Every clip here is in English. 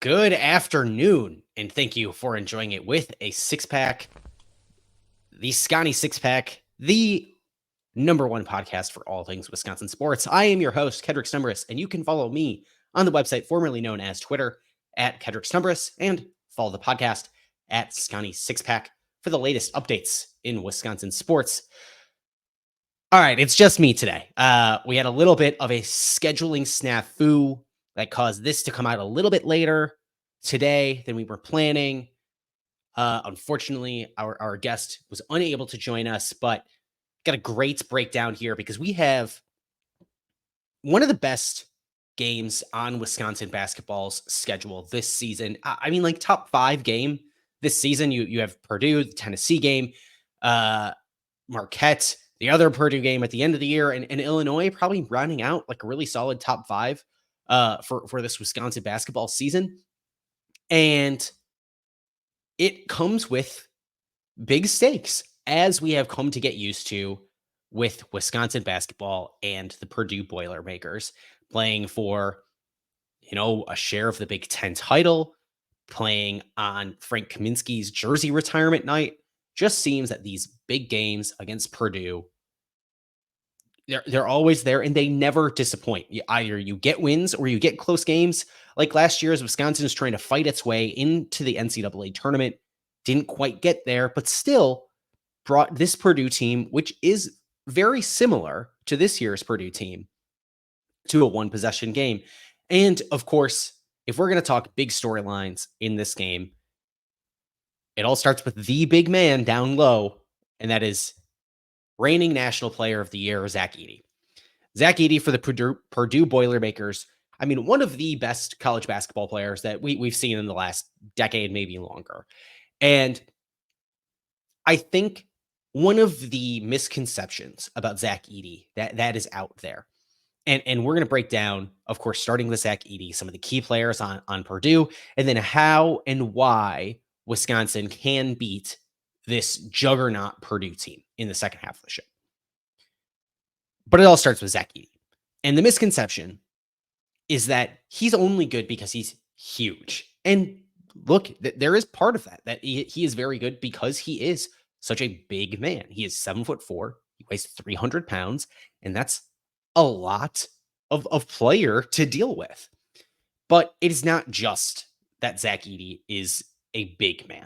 Good afternoon, and thank you for enjoying it with a six pack, the Scotty Six Pack, the number one podcast for all things Wisconsin sports. I am your host, Kedrick Stumbris, and you can follow me on the website formerly known as Twitter at Kedrick Stumbris and follow the podcast at Scotty Six Pack for the latest updates in Wisconsin sports. All right, it's just me today. We had a little bit of a scheduling snafu that caused this to come out a little bit later today than we were planning. Unfortunately, our guest was unable to join us, but got a great breakdown here because we have one of the best games on Wisconsin basketball's schedule this season. I mean, like top 5 game this season. You have Purdue, the Tennessee game, Marquette, the other Purdue game at the end of the year, and Illinois probably rounding out like a really solid top 5 for this Wisconsin basketball season. And it comes with big stakes, as we have come to get used to with Wisconsin basketball and the Purdue Boilermakers playing for, a share of the Big Ten title, playing on Frank Kaminsky's jersey retirement night. Just seems that these big games against Purdue, they're always there and they never disappoint. Either you get wins or you get close games. Like last year, as Wisconsin is trying to fight its way into the NCAA tournament, didn't quite get there, but still brought this Purdue team, which is very similar to this year's Purdue team, to a one possession game. And of course, if we're going to talk big storylines in this game, it all starts with the big man down low, and that is reigning National Player of the Year, Zach Edey. Zach Edey for the Purdue Boilermakers. I mean, one of the best college basketball players that we've seen in the last decade, maybe longer. And I think one of the misconceptions about Zach Edey that is out there, and we're going to break down, of course, starting with Zach Edey, some of the key players on Purdue, and then how and why Wisconsin can beat this juggernaut Purdue team in the second half of the show. But it all starts with Zach Edey. And the misconception is that he's only good because he's huge. And look, there is part of that he is very good because he is such a big man. He is 7'4", he weighs 300 pounds, and that's a lot of player to deal with. But it is not just that Zach Edey is a big man.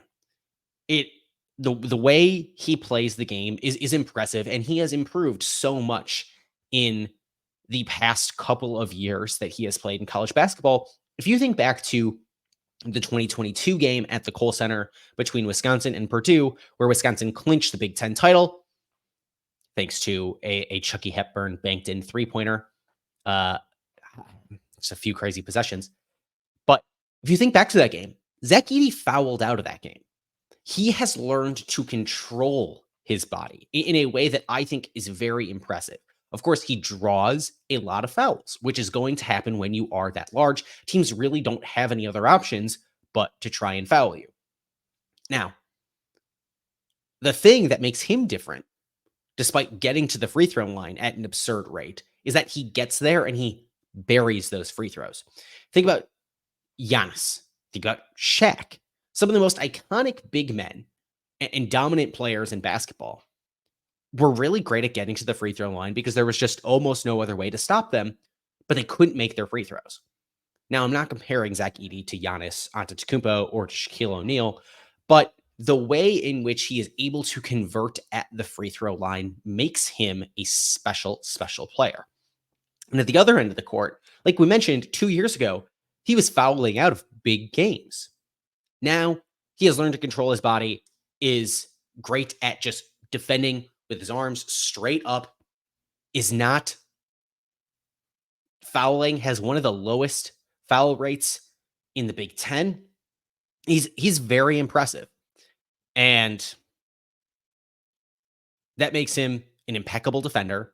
The way he plays the game is impressive, and he has improved so much in the past couple of years that he has played in college basketball. If you think back to the 2022 game at the Kohl Center between Wisconsin and Purdue, where Wisconsin clinched the Big Ten title, thanks to a Chucky Hepburn banked in three-pointer. Just a few crazy possessions. But if you think back to that game, Zach Edey fouled out of that game. He has learned to control his body in a way that I think is very impressive. Of course, he draws a lot of fouls, which is going to happen when you are that large. Teams really don't have any other options but to try and foul you. Now, the thing that makes him different, despite getting to the free throw line at an absurd rate, is that he gets there and he buries those free throws. Think about Giannis. Think about Shaq. Some of the most iconic big men and dominant players in basketball were really great at getting to the free throw line because there was just almost no other way to stop them, but they couldn't make their free throws. Now, I'm not comparing Zach Edey to Giannis Antetokounmpo or to Shaquille O'Neal, but the way in which he is able to convert at the free throw line makes him a special, special player. And at the other end of the court, like we mentioned 2 years ago, he was fouling out of big games. Now he has learned to control his body, is great at just defending with his arms straight up, is not fouling, has one of the lowest foul rates in the Big Ten. He's very impressive. And that makes him an impeccable defender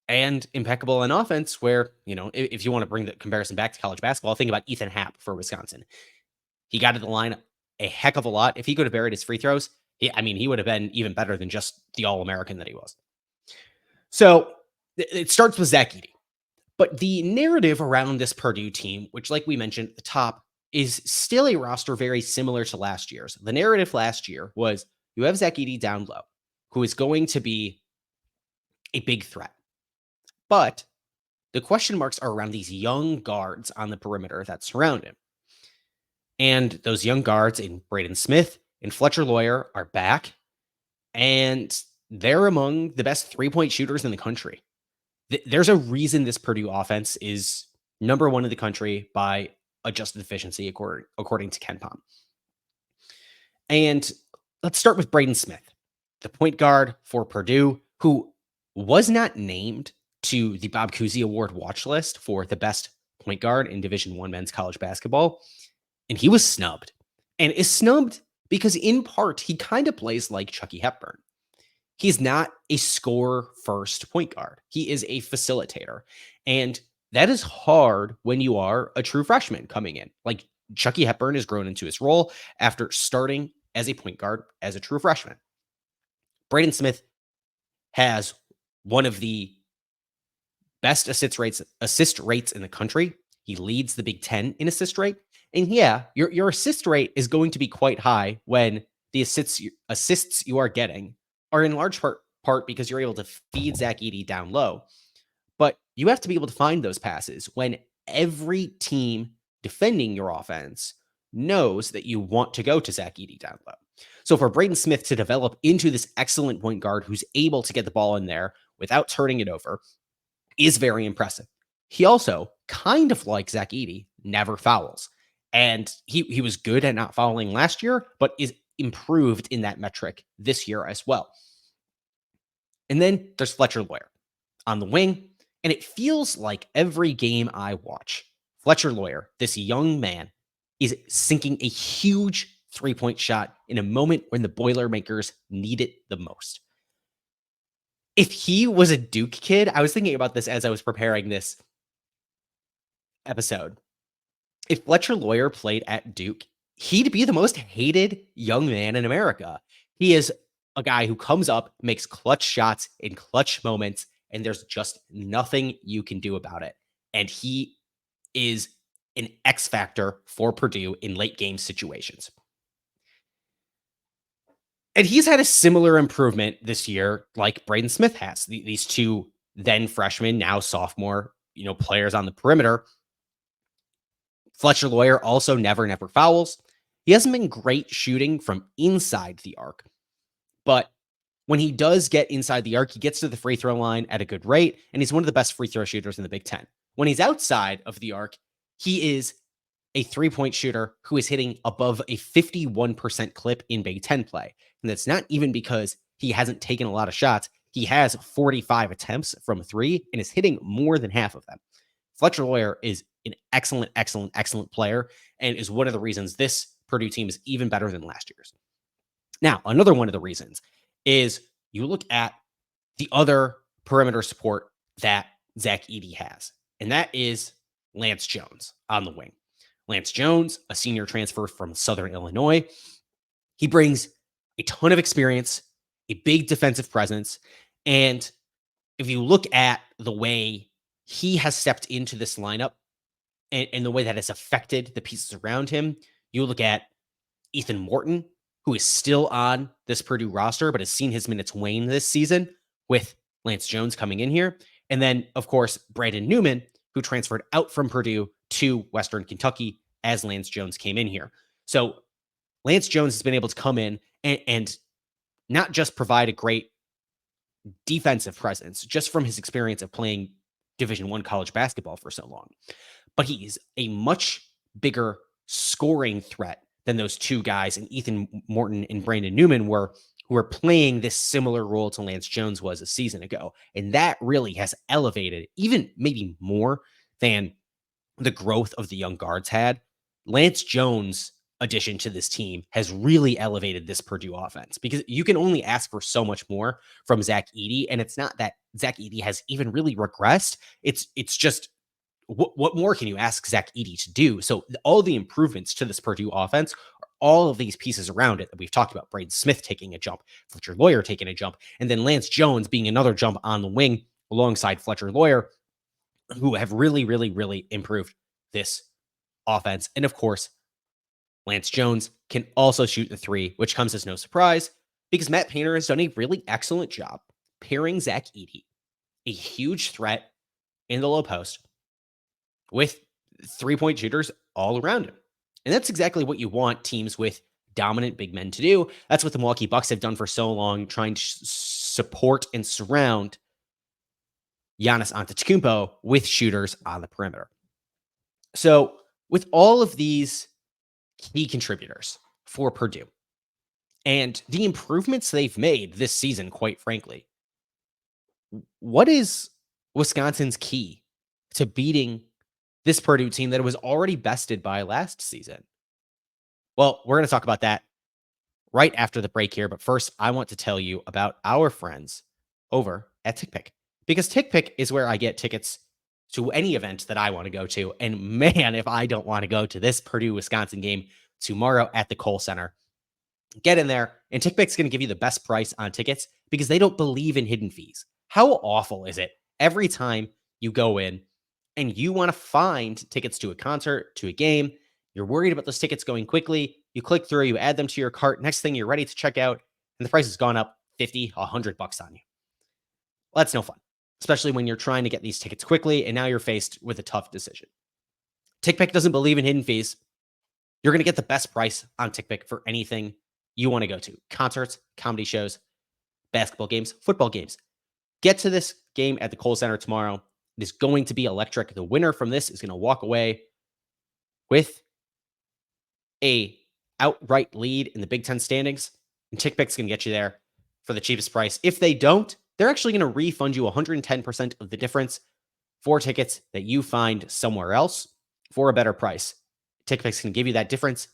and impeccable in offense where, if you want to bring the comparison back to college basketball, think about Ethan Happ for Wisconsin. He got to the line a heck of a lot. If he could have buried his free throws, he would have been even better than just the All-American that he was. So it starts with Zach Edey. But the narrative around this Purdue team, which, like we mentioned at the top, is still a roster very similar to last year's. The narrative last year was you have Zach Edey down low, who is going to be a big threat. But the question marks are around these young guards on the perimeter that surround him. And those young guards in Braden Smith and Fletcher Lawyer are back, and they're among the best three-point shooters in the country. There's a reason this Purdue offense is number one in the country by adjusted efficiency, according to Ken Pom. And let's start with Braden Smith, the point guard for Purdue, who was not named to the Bob Cousy Award watch list for the best point guard in Division I men's college basketball. And he was snubbed. And is snubbed because, in part, he kind of plays like Chucky Hepburn. He's not a score-first point guard. He is a facilitator. And that is hard when you are a true freshman coming in. Like, Chucky Hepburn has grown into his role after starting as a point guard as a true freshman. Braden Smith has one of the best assist rates in the country. He leads the Big Ten in assist rate. And yeah, your assist rate is going to be quite high when the assists you are getting are in large part because you're able to feed Zach Edey down low. But you have to be able to find those passes when every team defending your offense knows that you want to go to Zach Edey down low. So for Braden Smith to develop into this excellent point guard who's able to get the ball in there without turning it over is very impressive. He also, kind of like Zach Edey, never fouls. And he was good at not fouling last year, but is improved in that metric this year as well. And then there's Fletcher Lawyer on the wing. And it feels like every game I watch, Fletcher Lawyer, this young man, is sinking a huge three-point shot in a moment when the Boilermakers need it the most. If he was a Duke kid, I was thinking about this as I was preparing this episode. If Fletcher Lawyer played at Duke, he'd be the most hated young man in America. He is a guy who comes up, makes clutch shots in clutch moments, and there's just nothing you can do about it. And he is an X factor for Purdue in late game situations. And he's had a similar improvement this year like Braden Smith has. These two then freshmen, now sophomore, players on the perimeter. Fletcher Lawyer also never fouls. He hasn't been great shooting from inside the arc, but when he does get inside the arc, he gets to the free throw line at a good rate, and he's one of the best free throw shooters in the Big Ten. When he's outside of the arc, he is a three-point shooter who is hitting above a 51% clip in Big Ten play. And that's not even because he hasn't taken a lot of shots. He has 45 attempts from three and is hitting more than half of them. Fletcher Lawyer is an excellent player and is one of the reasons this Purdue team is even better than last year's. Now, another one of the reasons is you look at the other perimeter support that Zach Edey has, and that is Lance Jones on the wing. Lance Jones, a senior transfer from Southern Illinois. He brings a ton of experience, a big defensive presence, and if you look at the way he has stepped into this lineup and the way that has affected the pieces around him, you look at Ethan Morton, who is still on this Purdue roster, but has seen his minutes wane this season with Lance Jones coming in here. And then, of course, Brandon Newman, who transferred out from Purdue to Western Kentucky as Lance Jones came in here. So Lance Jones has been able to come in and not just provide a great defensive presence, just from his experience of playing Division I college basketball for so long, but he's a much bigger scoring threat than those two guys, and Ethan Morton and Brandon Newman who were playing this similar role to Lance Jones was a season ago. And that really has elevated, even maybe more than the growth of the young guards had. Lance Jones' addition to this team has really elevated this Purdue offense, because you can only ask for so much more from Zach Edey. And it's not that Zach Edey has even really regressed. It's just, what more can you ask Zach Edey to do? So all the improvements to this Purdue offense are all of these pieces around it that we've talked about. Braden Smith taking a jump, Fletcher Lawyer taking a jump, and then Lance Jones being another jump on the wing alongside Fletcher Lawyer, who have really improved this offense. And of course, Lance Jones can also shoot the three, which comes as no surprise because Matt Painter has done a really excellent job pairing Zach Edey, a huge threat in the low post, with 3-point shooters all around him. And that's exactly what you want teams with dominant big men to do. That's what the Milwaukee Bucks have done for so long, trying to support and surround Giannis Antetokounmpo with shooters on the perimeter. So, with all of these key contributors for Purdue and the improvements they've made this season, quite frankly, what is Wisconsin's key to beating this Purdue team that it was already bested by last season? Well, we're going to talk about that right after the break here. But first, I want to tell you about our friends over at TickPick, because TickPick is where I get tickets to any event that I want to go to. And man, if I don't want to go to this Purdue Wisconsin game tomorrow at the Kohl Center, get in there. And TickPick's going to give you the best price on tickets because they don't believe in hidden fees. How awful is it every time you go in and you want to find tickets to a concert, to a game? You're worried about those tickets going quickly. You click through, you add them to your cart. Next thing, you're ready to check out, and the price has gone up 50, $100 on you. Well, that's no fun, especially when you're trying to get these tickets quickly, and now you're faced with a tough decision. TickPick doesn't believe in hidden fees. You're going to get the best price on TickPick for anything you want to go to: concerts, comedy shows, basketball games, football games. Get to this game at the Kohl Center tomorrow. It is going to be electric. The winner from this is going to walk away with a outright lead in the Big Ten standings, and TickPick's going to get you there for the cheapest price. If they don't, they're actually going to refund you 110% of the difference for tickets that you find somewhere else for a better price. TickPick's going to give you that difference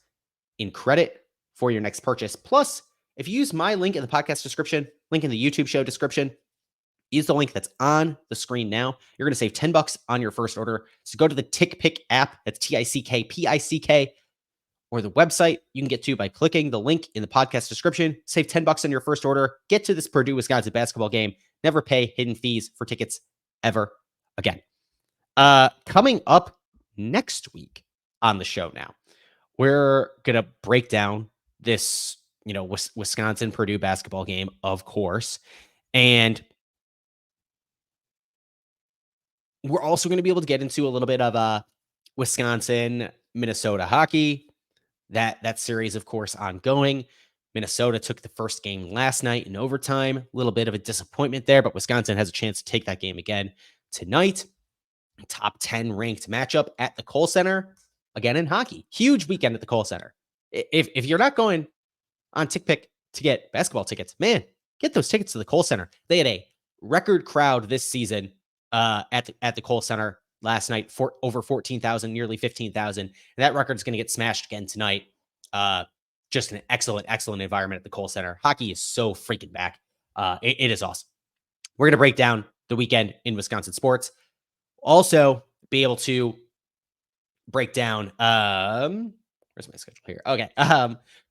in credit for your next purchase. Plus, if you use my link in the podcast description, link in the YouTube show description, use the link that's on the screen now, you're going to save $10 on your first order. So go to the TickPick app, that's TickPick, or the website you can get to by clicking the link in the podcast description. Save $10 on your first order. Get to this Purdue Wisconsin basketball game. Never pay hidden fees for tickets ever again. Coming up next week on the show now, we're going to break down this, Wisconsin Purdue basketball game, of course. And we're also going to be able to get into a little bit of Wisconsin, Minnesota hockey. That series, of course, ongoing. Minnesota took the first game last night in overtime. A little bit of a disappointment there, but Wisconsin has a chance to take that game again tonight. Top 10 ranked matchup at the Kohl Center, again in hockey. Huge weekend at the Kohl Center. If you're not going on TickPick to get basketball tickets, man, get those tickets to the Kohl Center. They had a record crowd this season at the Kohl Center last night, for over 14,000, nearly 15,000. And that record is going to get smashed again tonight. Just an excellent environment at the Kohl Center. Hockey is so freaking back. It is awesome. We're going to break down the weekend in Wisconsin sports. Also be able to break down, where's my schedule here? Okay.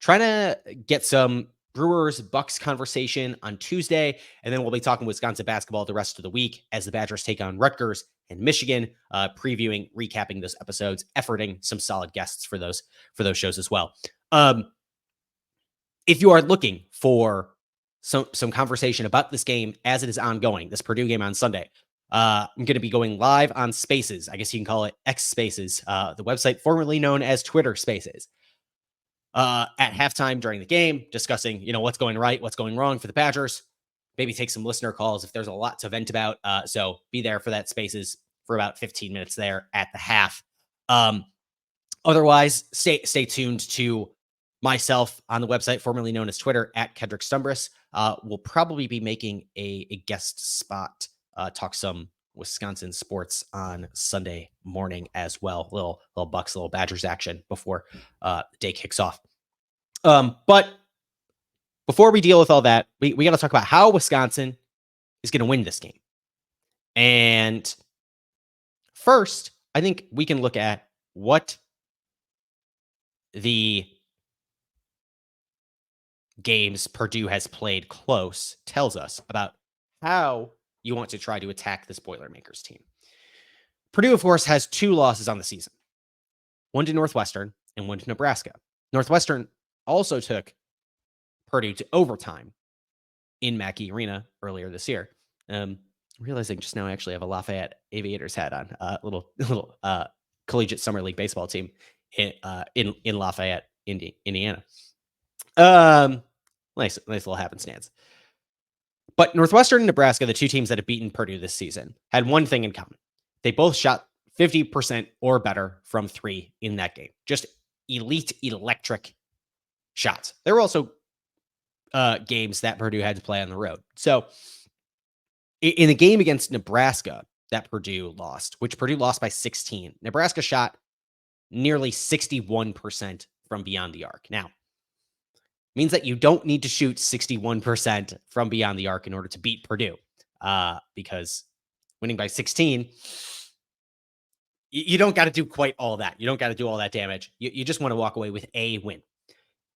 Trying to get some Brewers Bucks conversation on Tuesday, and then we'll be talking Wisconsin basketball the rest of the week as the Badgers take on Rutgers and Michigan, previewing, recapping those episodes, efforting some solid guests for those shows as well. If you are looking for some conversation about this game as it is ongoing, this Purdue game on Sunday, I'm going to be going live on Spaces. I guess you can call it X Spaces, the website formerly known as Twitter Spaces. At halftime during the game, discussing, what's going right, what's going wrong for the Badgers. Maybe take some listener calls if there's a lot to vent about. So be there for that Spaces for about 15 minutes there at the half. Otherwise, stay tuned to myself on the website formerly known as Twitter at Kedrick Stumbris. We'll probably be making a guest spot, talk some Wisconsin sports on Sunday morning as well. Little Bucks, little Badgers action before the day kicks off. But before we deal with all that, we got to talk about how Wisconsin is going to win this game. And first, I think we can look at what the games Purdue has played close tells us about how you want to try to attack this Boilermakers team. Purdue, of course, has 2 losses on the season, one to Northwestern and one to Nebraska. Northwestern also took Purdue to overtime in Mackey Arena earlier this year. Realizing just now I actually have a Lafayette Aviators hat on, little collegiate summer league baseball team in Lafayette, Indiana. Nice little happenstance. But Northwestern and Nebraska, the two teams that have beaten Purdue this season, had one thing in common. They both shot 50% or better from three in that game. Just elite, electric shots. There were also games that Purdue had to play on the road. So in the game against Nebraska that Purdue lost, which Purdue lost by 16, Nebraska shot nearly 61% from beyond the arc. Now, means that you don't need to shoot 61% from beyond the arc in order to beat Purdue, because winning by 16, you don't got to do quite all that. You don't got to do all that damage. You just want to walk away with a win.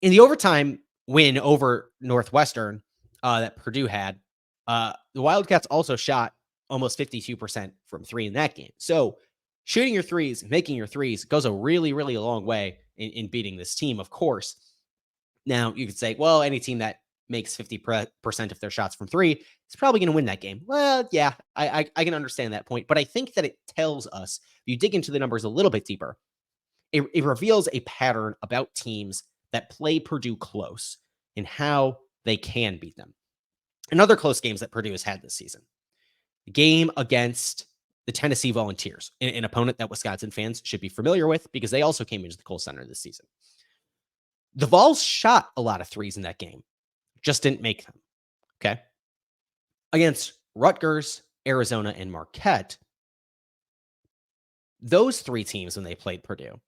In the overtime win over Northwestern that Purdue had, the Wildcats also shot almost 52% from three in that game. So shooting your threes, making your threes goes a really, really long way in beating this team, of course. Now, you could say, well, any team that makes 50% of their shots from three is probably going to win that game. Well, yeah, I can understand that point. But I think that it tells us, if you dig into the numbers a little bit deeper, it reveals a pattern about teams that play Purdue close and how they can beat them. And other close games that Purdue has had this season. The game against the Tennessee Volunteers, an opponent that Wisconsin fans should be familiar with because they also came into the Kohl Center this season. The Vols shot a lot of threes in that game, just didn't make them. Okay. Against Rutgers, Arizona, and Marquette, those three teams, when they played Purdue,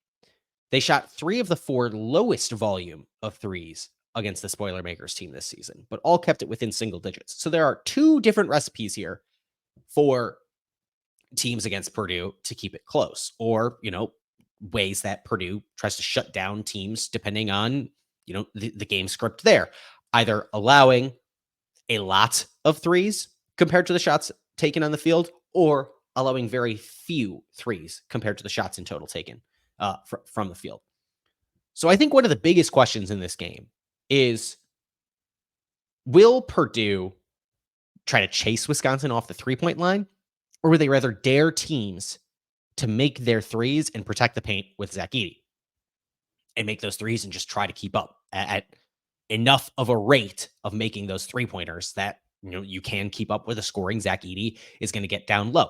they shot three of the four lowest volume of threes against the Boilermakers team this season, but all kept it within single digits. So there are two different recipes here for teams against Purdue to keep it close, or, ways that Purdue tries to shut down teams depending on, the game script there. Either allowing a lot of threes compared to the shots taken on the field, or allowing very few threes compared to the shots in total taken from the field. So I think one of the biggest questions in this game is, will Purdue try to chase Wisconsin off the three-point line, or would they rather dare teams to make their threes and protect the paint with Zach Edey and make those threes and just try to keep up at enough of a rate of making those three-pointers that you can keep up with a scoring Zach Edey is going to get down low,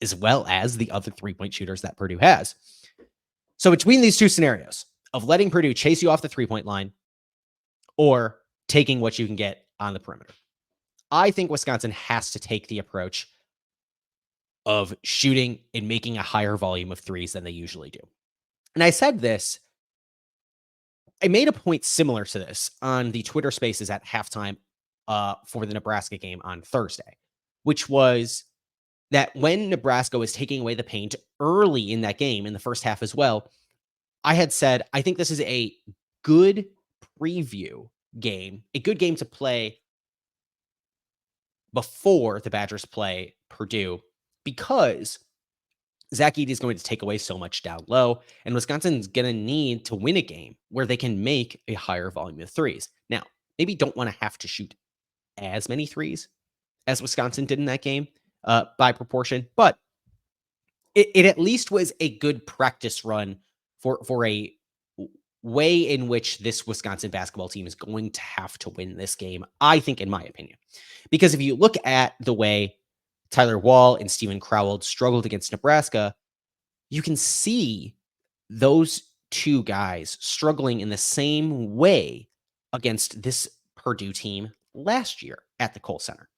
as well as the other three-point shooters that Purdue has. So between these two scenarios of letting Purdue chase you off the three-point line or taking what you can get on the perimeter, I think Wisconsin has to take the approach of shooting and making a higher volume of threes than they usually do. And I said this, I made a point similar to this on the Twitter Spaces at halftime for the Nebraska game on Thursday, which was that when Nebraska was taking away the paint early in that game, in the first half as well, I had said, I think this is a good preview game, a good game to play before the Badgers play Purdue, because Zach Edey is going to take away so much down low, and Wisconsin's going to need to win a game where they can make a higher volume of threes. Now, maybe don't want to have to shoot as many threes as Wisconsin did in that game by proportion, but it at least was a good practice run for a way in which this Wisconsin basketball team is going to have to win this game, I think, in my opinion. Because if you look at the way Tyler Wall and Steven Crowell struggled against Nebraska, you can see those two guys struggling in the same way against this Purdue team last year at the Kohl Center.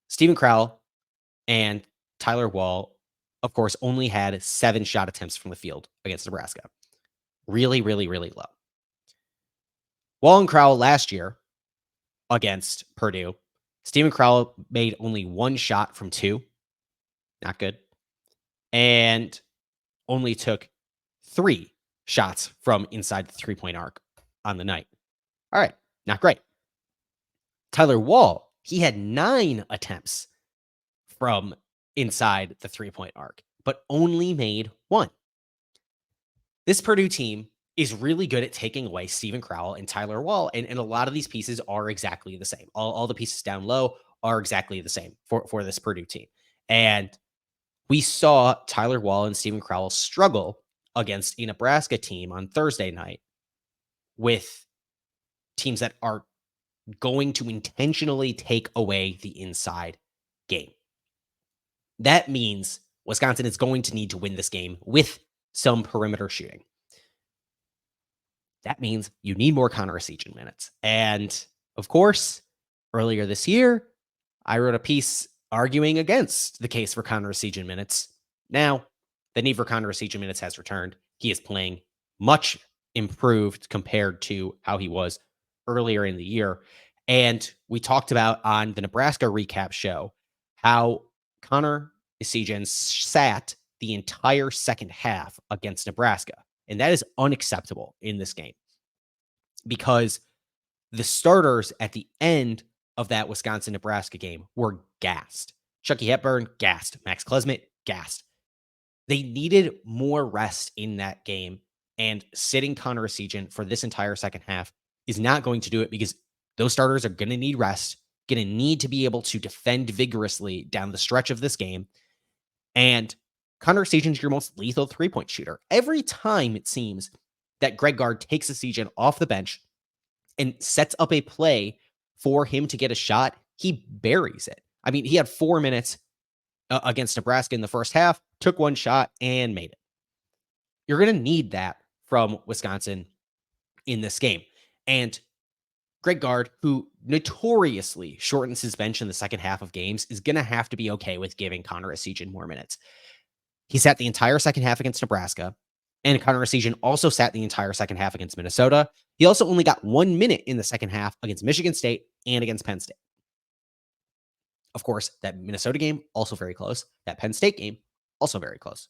Steven Crowell and Tyler Wall, of course, only had 7 shot attempts from the field against Nebraska. Really, really, really low. Wall and Crowell last year against Purdue, Steven Crowell made only 1 shot from 2. Not good. And only took 3 shots from inside the three-point arc on the night. All right. Not great. Tyler Wall, he had 9 attempts from inside the three-point arc, but only made 1. This Purdue team is really good at taking away Steven Crowell and Tyler Wall. And a lot of these pieces are exactly the same. All the pieces down low are exactly the same for this Purdue team. And we saw Tyler Wall and Steven Crowell struggle against a Nebraska team on Thursday night with teams that are going to intentionally take away the inside game. That means Wisconsin is going to need to win this game with some perimeter shooting. That means you need more Connor Essegian minutes. And of course, earlier this year, I wrote a piece arguing against the case for Connor Essegian minutes. Now, the need for Connor Essegian minutes has returned. He is playing much improved compared to how he was earlier in the year. And we talked about on the Nebraska recap show how Connor Essegian sat the entire second half against Nebraska. And that is unacceptable in this game because the starters at the end of that Wisconsin-Nebraska game were gassed. Chucky Hepburn, gassed. Max Klesmit, gassed. They needed more rest in that game, and sitting Connor Essegian for this entire second half is not going to do it because those starters are going to need rest, going to need to be able to defend vigorously down the stretch of this game. And Connor Essegian's your most lethal three-point shooter. Every time it seems that Greg Gard takes Essegian off the bench and sets up a play for him to get a shot, he buries it. I mean, he had 4 minutes against Nebraska in the first half, took one shot, and made it. You're going to need that from Wisconsin in this game. And Greg Gard, who notoriously shortens his bench in the second half of games, is going to have to be okay with giving Connor Essegian more minutes. He sat the entire second half against Nebraska, and Connor Essegian also sat the entire second half against Minnesota. He also only got 1 minute in the second half against Michigan State and against Penn State. Of course, that Minnesota game, also very close. That Penn State game, also very close.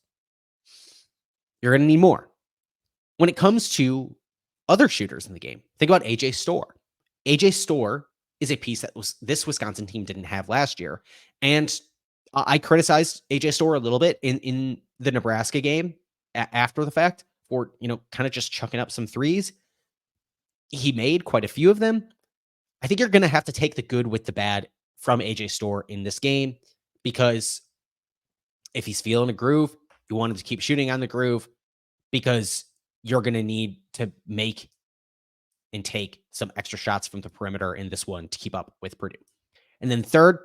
You're going to need more. When it comes to other shooters in the game, think about AJ Storr. AJ Storr is a piece that this Wisconsin team didn't have last year. And I criticized AJ Storr a little bit in the Nebraska game after the fact for, kind of just chucking up some threes. He made quite a few of them. I think you're going to have to take the good with the bad from AJ Storr in this game because if he's feeling a groove, you want him to keep shooting on the groove because you're going to need to make and take some extra shots from the perimeter in this one to keep up with Purdue. And then third,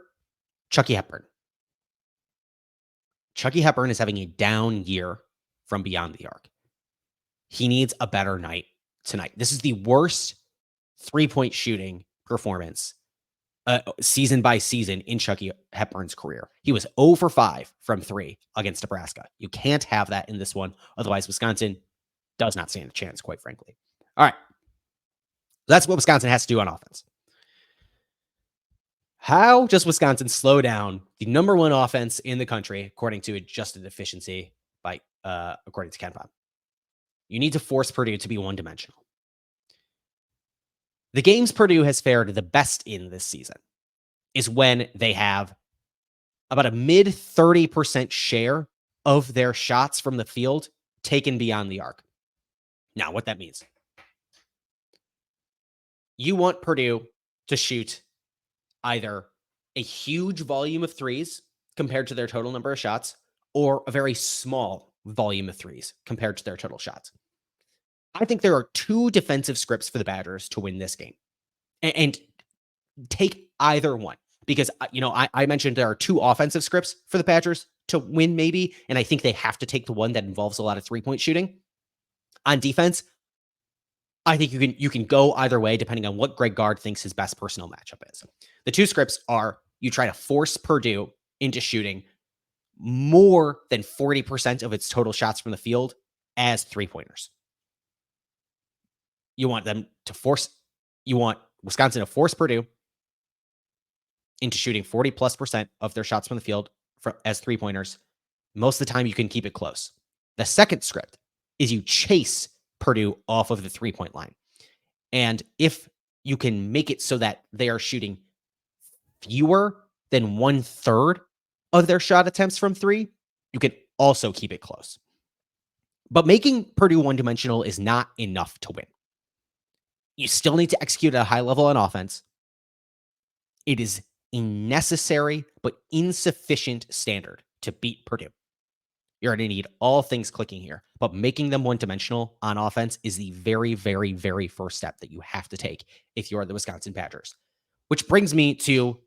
Chucky Hepburn. Chucky Hepburn is having a down year from beyond the arc. He needs a better night tonight. This is the worst three-point shooting performance season by season in Chucky Hepburn's career. He was 0 for 5 from 3 against Nebraska. You can't have that in this one. Otherwise, Wisconsin does not stand a chance, quite frankly. All right. That's what Wisconsin has to do on offense. How does Wisconsin slow down the number one offense in the country, according to adjusted efficiency according to KenPom? You need to force Purdue to be one-dimensional. The games Purdue has fared the best in this season is when they have about a mid 30% share of their shots from the field taken beyond the arc. Now, what that means. You want Purdue to shoot either a huge volume of threes compared to their total number of shots or a very small volume of threes compared to their total shots. I think there are two defensive scripts for the Badgers to win this game. And take either one. Because, I mentioned there are two offensive scripts for the Badgers to win, maybe. And I think they have to take the one that involves a lot of three-point shooting. On defense, I think you can go either way depending on what Greg Gard thinks his best personal matchup is. The two scripts are you try to force Purdue into shooting more than 40% of its total shots from the field as three-pointers. You want Wisconsin to force Purdue into shooting 40+% of their shots from the field as three-pointers. Most of the time, you can keep it close. The second script is you chase Purdue off of the three-point line. And if you can make it so that they are shooting fewer than 1/3 of their shot attempts from three, you can also keep it close. But making Purdue one-dimensional is not enough to win. You still need to execute at a high level on offense. It is a necessary but insufficient standard to beat Purdue. You're going to need all things clicking here, but making them one-dimensional on offense is the very, very, very first step that you have to take if you are the Wisconsin Badgers. Which brings me to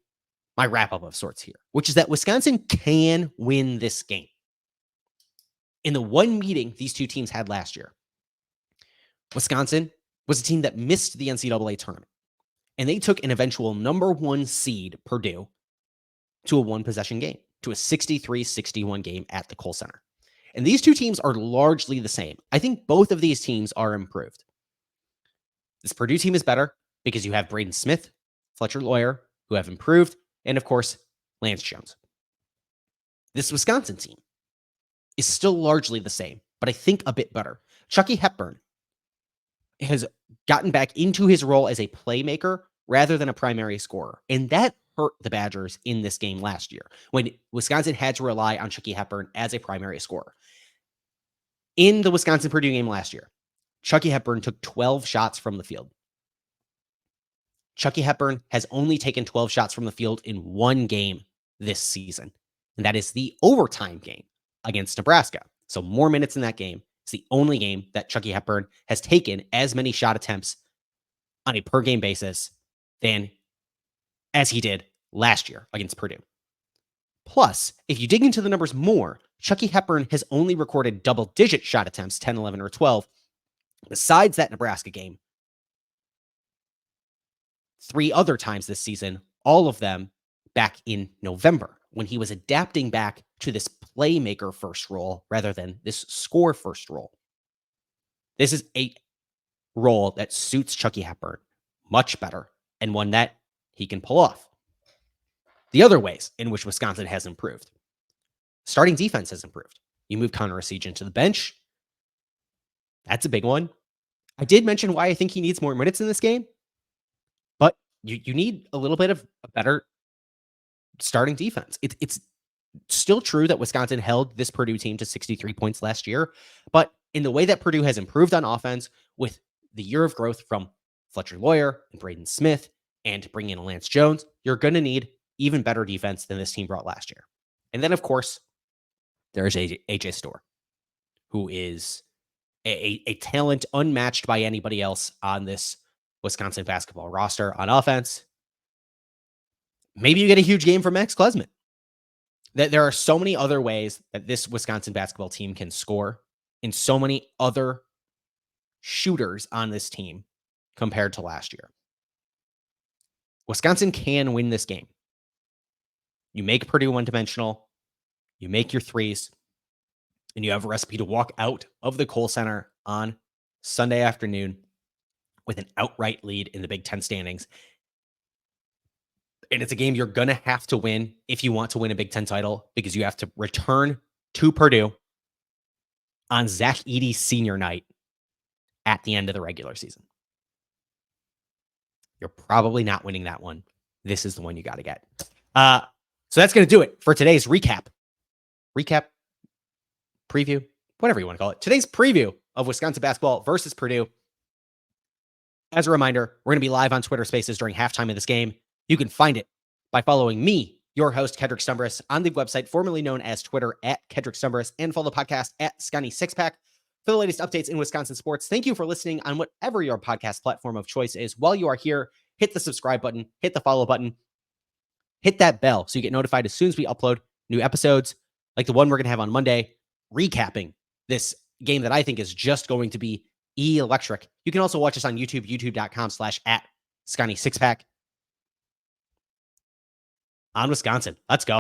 my wrap-up of sorts here, which is that Wisconsin can win this game. In the one meeting these two teams had last year, Wisconsin was a team that missed the NCAA tournament, and they took an eventual number 1 seed, Purdue, to a one-possession game, to a 63-61 game at the Kohl Center. And these two teams are largely the same. I think both of these teams are improved. This Purdue team is better because you have Braden Smith, Fletcher Lawyer, who have improved, and of course, Lance Jones. This Wisconsin team is still largely the same, but I think a bit better. Chucky Hepburn has gotten back into his role as a playmaker rather than a primary scorer, and that hurt the Badgers in this game last year when Wisconsin had to rely on Chucky Hepburn as a primary scorer. In the Wisconsin-Purdue game last year, Chucky Hepburn took 12 shots from the field. Chucky Hepburn has only taken 12 shots from the field in one game this season, and that is the overtime game against Nebraska. So more minutes in that game. It's the only game that Chucky Hepburn has taken as many shot attempts on a per-game basis than as he did last year against Purdue. Plus, if you dig into the numbers more, Chucky Hepburn has only recorded double-digit shot attempts, 10, 11, or 12, besides that Nebraska game, 3 other times this season, all of them back in November, when he was adapting back to this playmaker first role rather than this score first role. This is a role that suits Chucky Hepburn much better and one that he can pull off. The other ways in which Wisconsin has improved. Starting defense has improved. You move Connor Asige into the bench. That's a big one. I did mention why I think he needs more minutes in this game, but you need a little bit of a better starting defense. It's still true that Wisconsin held this Purdue team to 63 points last year, but in the way that Purdue has improved on offense with the year of growth from Fletcher Lawyer and Braden Smith and bringing in Lance Jones, you're going to need even better defense than this team brought last year. And then, of course, there's AJ Storr, who is a talent unmatched by anybody else on this Wisconsin basketball roster on offense. Maybe you get a huge game from Max Klesmit. There are so many other ways that this Wisconsin basketball team can score and so many other shooters on this team compared to last year. Wisconsin can win this game. You make Purdue one-dimensional, you make your threes, and you have a recipe to walk out of the Kohl Center on Sunday afternoon with an outright lead in the Big Ten standings. And it's a game you're going to have to win if you want to win a Big Ten title, because you have to return to Purdue on Zach Edey's senior night at the end of the regular season. You're probably not winning that one. This is the one you got to get. So that's going to do it for today's recap, preview, whatever you want to call it. Today's preview of Wisconsin basketball versus Purdue. As a reminder, we're going to be live on Twitter Spaces during halftime of this game. You can find it by following me, your host, Kedrick Stumbris, on the website formerly known as Twitter at Kedrick Stumbris, and follow the podcast at Scotty Sixpack for the latest updates in Wisconsin sports. Thank you for listening on whatever your podcast platform of choice is. While you are here, hit the subscribe button, hit the follow button, hit that bell so you get notified as soon as we upload new episodes, like the one we're going to have on Monday, recapping this game that I think is just going to be electric. You can also watch us on YouTube, youtube.com/@Scotty Sixpack. On Wisconsin. Let's go.